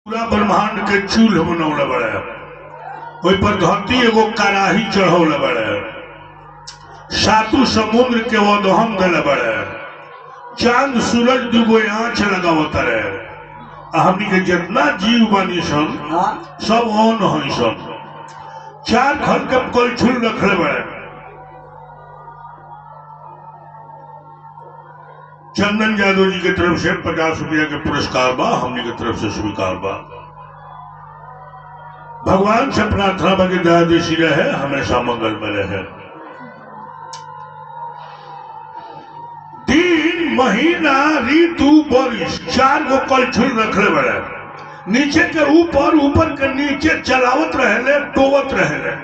पूरा ब्रह्मांड के चूल्ह बनौले बड़े, ओहि पर धरती एगो कराही चढ़ौले बड़े, सातु समुद्र के वदहन दिले बड़े, चांद सूरज दुगो आँच लगावत रहे। हमनी के जितना जीव बनी सन सब ऑन है सन। चार घर के कलछुल रखले बड़े। चंदन यादव जी की तरफ से 50 रुपया के पुरस्कार बा, हमनी के तरफ से स्वीकार बा। भगवान से प्रार्थना बा कि दया देशी रहे, हमेशा मंगल में रहे। दिन महीना ऋतु बारिश चार गो कलछुल रखले बड़े, नीचे के ऊपर ऊपर के नीचे चलावत रहे, टोवत रहे,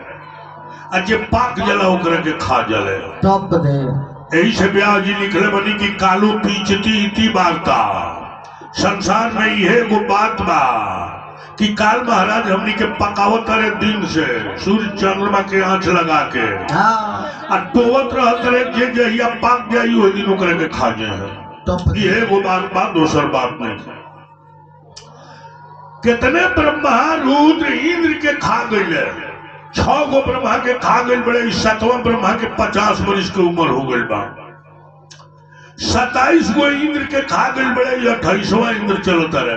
आ जे पाक जला ओकरा के खा जले। टॉप दे यही से ब्याह जी लिखले बनी कि कालू पीचती इति वार्ता। संसार में यह गो बात बा कि काल महाराज हमनी के पकावत रहे दिन से सूर्य चंद्रमा के आंच लगा के टोवत रहे, जे जहिया पाक जाई वही दिन ओकरा के खा जाए। यह गो बात बा, दोसर बात नहीं। कितने ब्रह्मा रुद्र इंद्र के खा गए, 6 गो ब्रह्मा के खा गए बड़े। 7वां ब्रह्मा के 50 वर्ष के उम्र हो गई बा। 27 गो इंद्र के खा गए बड़े, 28वां इंद्र चलता रहे।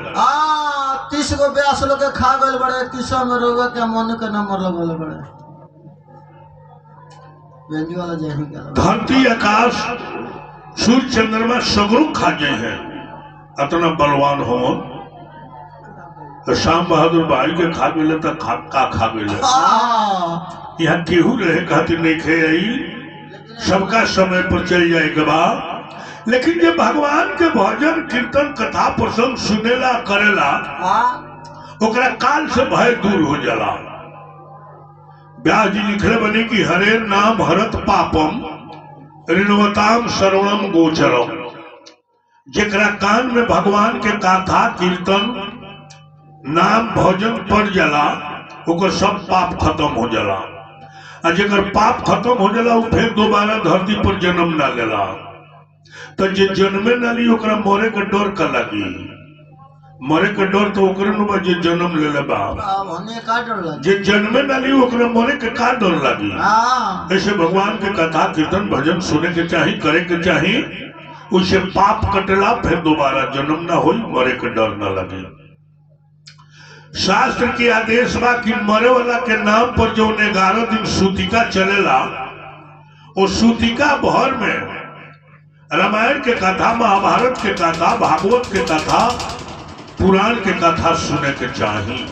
30 गो 82 लोग के खा गए बड़े, 30 में रोग के मन के नंबर लगल बड़े। वाला जय धरती आकाश सूर्य चंद्रमा सगरो खा जाए हैं, इतना बलवान हो। श्याम बहादुर भाई के खा गए तो खा गए। यहाँ केहू रहे खातिर नहीं खे आई, सबका समय पर चल जाएगा। लेकिन जब भगवान के भजन कीर्तन कथा प्रसंग सुनेला करेला, ओकरा काल से भय दूर हो जाला। व्यास जी लिखले बने कि हरे नाम हरत पापम ऋणवताम श्रवणम गोचरम। जेकरा कान में भगवान के कथा कीर्तन नाम भजन पड़ जाला, ओकर सब पाप खत्म हो जाला। आ जेकर पाप खत्म हो जाला, वो फिर दोबारा धरती पर जन्म ना लेला। तो जे जन्मे ना ली ओकरा मरे के डर का लगी। मरे के डर तो ओकरे नु जे जन्म लेले बा, जे जन्मे ना ली ओकरा मरे के का डर लगी। ऐसे भगवान के कथा कीर्तन भजन सुने के चाही, करे के चाही, उससे पाप कटेला, फिर दोबारा जन्म ना हो, मरे के डर ना लगे। शास्त्र के आदेश बा कि मरे वाला के नाम पर जो 11 दिन सूतिका चलेला, वो सूतिका भर में रामायण के कथा, महाभारत के कथा, भागवत के कथा, पुराण के कथा सुने के चाहिए।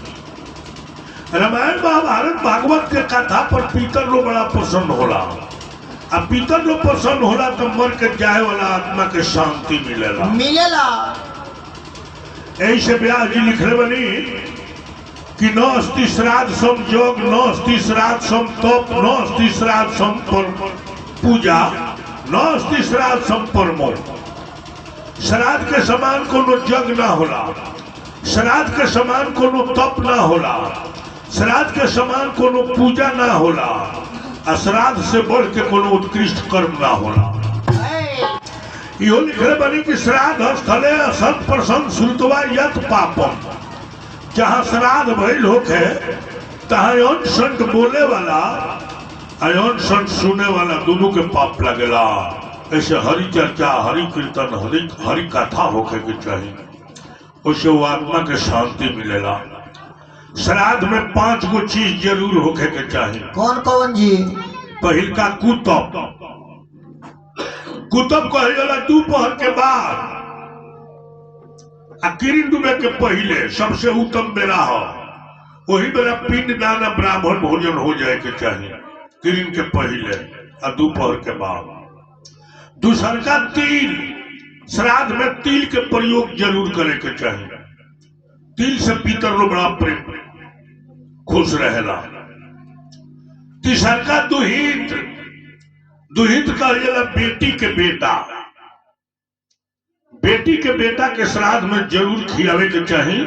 रामायण महाभारत भागवत के कथा पर पितर लोग बड़ा प्रसन्न होला। अब पितर लोग प्रसन्न होला तो मर के जाए वाला आत्मा के शांति मिलेला। ऐसे व्यास जी लिखले बनी कि न अस्ति श्राद्ध सम योग, न अस्ति श्राद्ध सम तप, न अस्ति श्राद्ध सम पूजा, न अस्ति श्राद्ध सम परमो। श्राद्ध के समान कोनो जग ना होला, श्राद्ध के समान कोनो तप ना होला, श्राद्ध के समान कोनो पूजा ना होला, आ श्राद्ध से बढ़ के कोनो उत्कृष्ट कर्म ना होला। इहो लिखले बनी कि श्राद्ध स्थले असत प्रसन्न श्रुतवा यत पापम। जहाँ श्राद्ध भइल होके तहाँ यौन संत बोले वाला अयौन संत सुने वाला दोनों के पाप लगेला। ऐसे हरि चर्चा, हरि कीर्तन, हरि कथा होके के चाहिए, उससे वो आत्मा के शांति मिलेला। श्राद्ध में 5 गो चीज जरूर होके के चाहिए। कौन कौन जी? पहिल का कुतब। कुतब कहे जाला दोपहर के बाद आ किरण डूबे के पहले सबसे उत्तम बेरा हो। वही बेरा पिंड दान ब्राह्मण भोजन हो जाए के चाहिए, किरण के पहले आ दोपहर के बाद। दूसर का तिल, श्राद्ध में तिल के प्रयोग जरूर करे के चाहिए। तिल से पितर लोग बड़ा प्रेम खुश रहेला। तीसर का दुहित। दुहित कहे जाला बेटी के बेटा। बेटी के बेटा के श्राद्ध में जरूर खिलावे के चाहिए।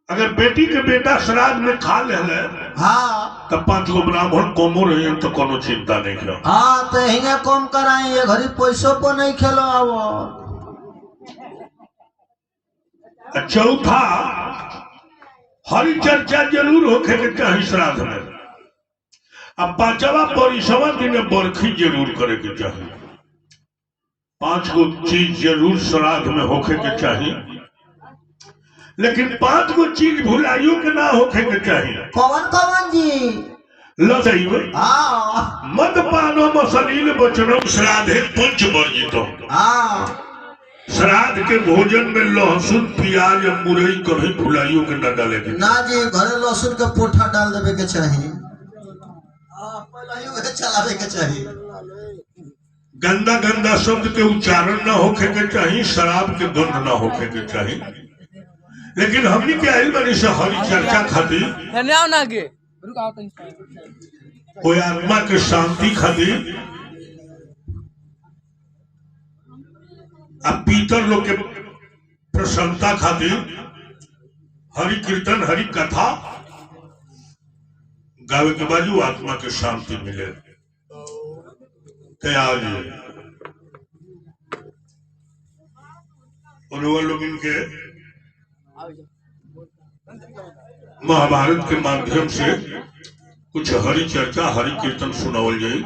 अगर बेटी के बेटा श्राद्ध में खा ले तो 5 गो ब्राह्मण कमो रही तो कोनो चिंता नहीं खेलो। तो हिंगे कम कराई, ये घड़ी पैसों पर नहीं खेलो। चौथा हरि चर्चा जरूर होखे के चाही श्राद्ध में। अब पांचवा परिसवा दिन बरखी जरूर करे के चाही। 5 गो चीज जरूर श्राद्ध में होखे के चाही, लेकिन 5 गो चीज भुलाइयो के ना होखे के चाही। कौन कौन जी? लदैव मदपानो मसलील वचनम श्राद्धे पंचवर्जितम। श्राद्ध के भोजन में लहसुन प्याज या मुरई कभी भुलाइयो के न डाले के ना जी। घरे लहसुन के पोठा डाल देवे के चाही, चलावे के चाही। गंदा गंदा शब्द के उच्चारण न होखे के चाही, शराब के गंध न होखे के चाही। लेकिन हमनी के आइल बनी से हरी चर्चा खातिर, कोई आत्मा के शांति खातिर, अब पीतर लोग के प्रसन्नता खातिर हरि कीर्तन हरि कथा गावे के बाजू आत्मा के शांति मिले। तैयार लोग इनके महाभारत के माध्यम से कुछ हरि चर्चा हरि कीर्तन सुनावल जाए।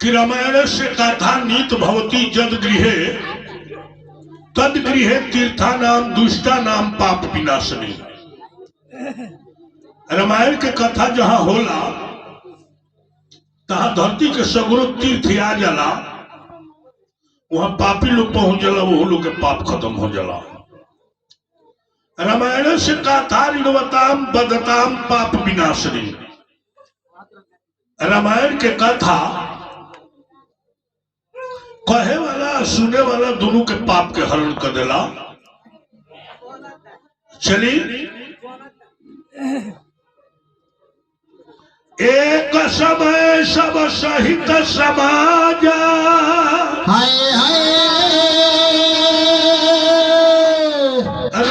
कि रामायण से कथा नीत भवती जद गृहे तद गृहे तीर्था नाम दुष्टा नाम पाप विनाशनी। रामायण के कथा जहां होला तहां धरती के सगरो तीर्थ आ जाला, वहां पापी लोग पहुंच जाला, वो लोग के पाप खत्म हो जाला। रामायण से कथा ऋणवताम बदताम पाप विनाशनी। रामायण के कथा कहे वाला सुने वाला दोनों के पाप के हरण कर देला। चली एक समय सब सहित समाज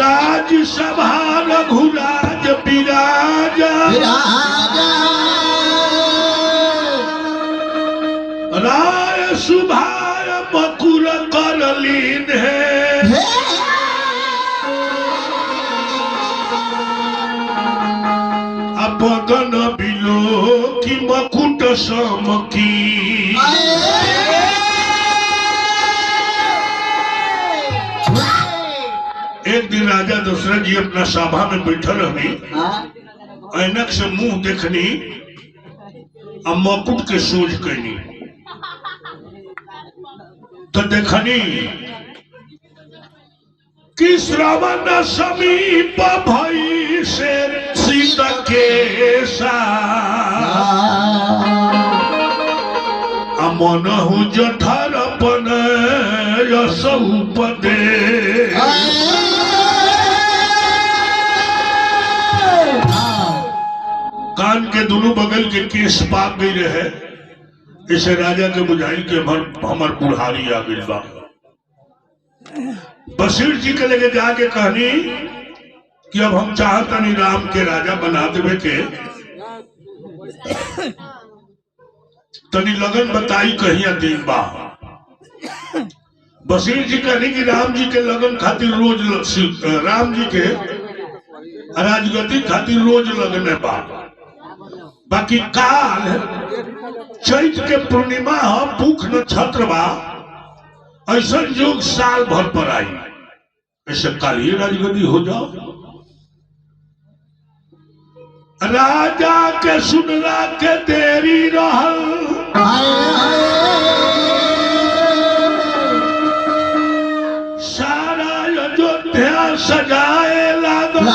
राजसभा रघुराज विराजा राय सुभाय मकुर करलीन है। बदन बिलो की मकुट समकी। एक दिन राजा दशरथ जी अपना सभा में बैठल हमी, ऐनक से मुंह देखनी और मकुट के सोच कैनी तो देखनी कि श्रवण समीप भई से सीता के मनहु जठरपन यशोपदे। कान के दोनों बगल के केस पाक गई रहे, इसे राजा के बुझाई के हमर बुढ़ारी आ गई बा। बशीर जी के लगे जाके कहनी कि अब हम चाहता नहीं राम के राजा बना देवे के, तनी लगन बताई कहिया दिन बा। बशीर जी कहनी कि राम जी के लगन खातिर रोज राम जी के राजगति खातिर रोज लगने बा। बाकी काल चैत के पूर्णिमा हम भूख नक्षत्र बा, ऐसा युग साल भर पर आई, ऐसे काल ही राजगद्दी हो जाओ। राजा के सुनला के देरी रहल, सारा अयोध्या सजाए लागल।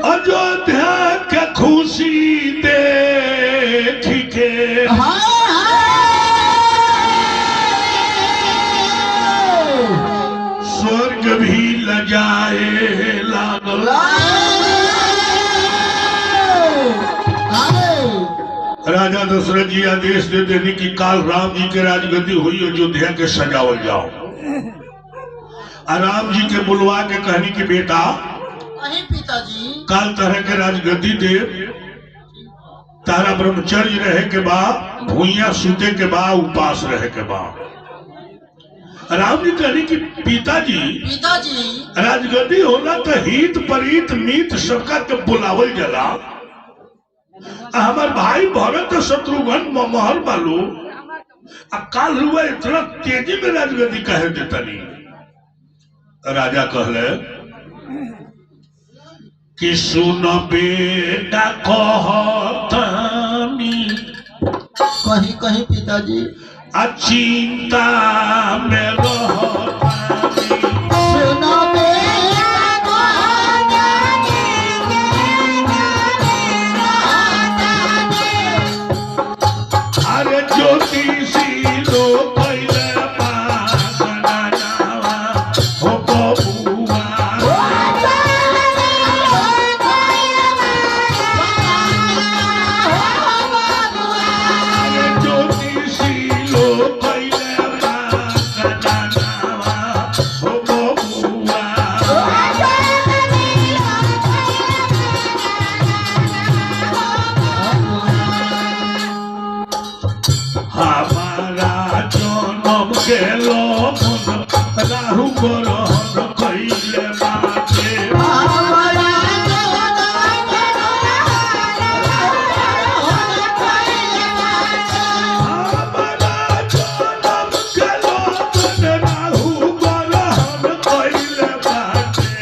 अयोध्या के खुशी देख के स्वर्ग लोग भी लजाए लागल। राजा दशरथ जी आदेश दे देने की काल राम जी के राजगद्दी हुई अयोध्या के सजावल जाओ। राम जी के बुलवा के कहनी की बेटा पिताजी काल तरह के राजगद्दी दे, तारा ब्रह्मचर्य रहे के बाद, भूइया सूते के बाद, उपास रहे के बाद। राम जी कहनी कि पिताजी राजगद्दी होला तो हित परीत मीत सबका के बुलावल जला। हमार भाई भरत शत्रुघ्न महर बालू काल हुआ इतना तेजी में राजगद्दी कहे देता नहीं। राजा कहले कि सुन बेटा कहतानी कहीं कहीं पिताजी चिंता में रहतानी। सुनो अरे ज्योतिषी लोग पहले पागना नावा हो बबुआ। अरे ज्योतिषी लोग पहले पागना नावा हो बबुआ। हमारा जनम के लोग राहु ग्रहण कैले बाटे। हमारा जनम के लोग राहु ग्रहण कैले बाटे।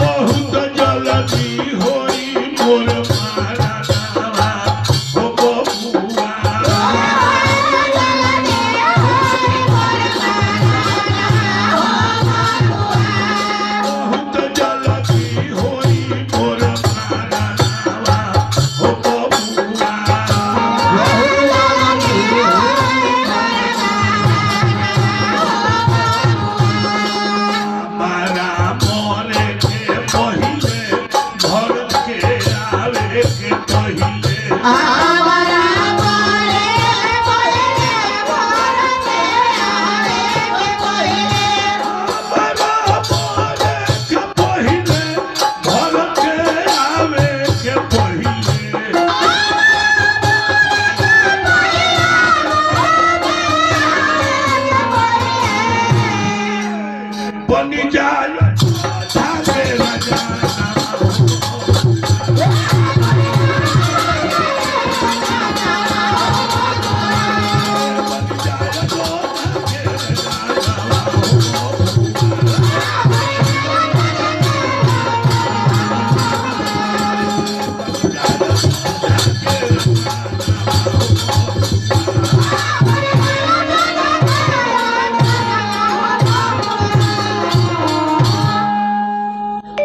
बहुत जल्दी होई मोर मारा नावा हो बबुआ। बहुत जल्दी होई मोर मारा नावा हो बबुआ। हमारा मोरे के पहिले भरत के आवे के पहिले। हमारा मोरे के पहिले भरत के आवे के पहिले। बनी जाय धागे राजा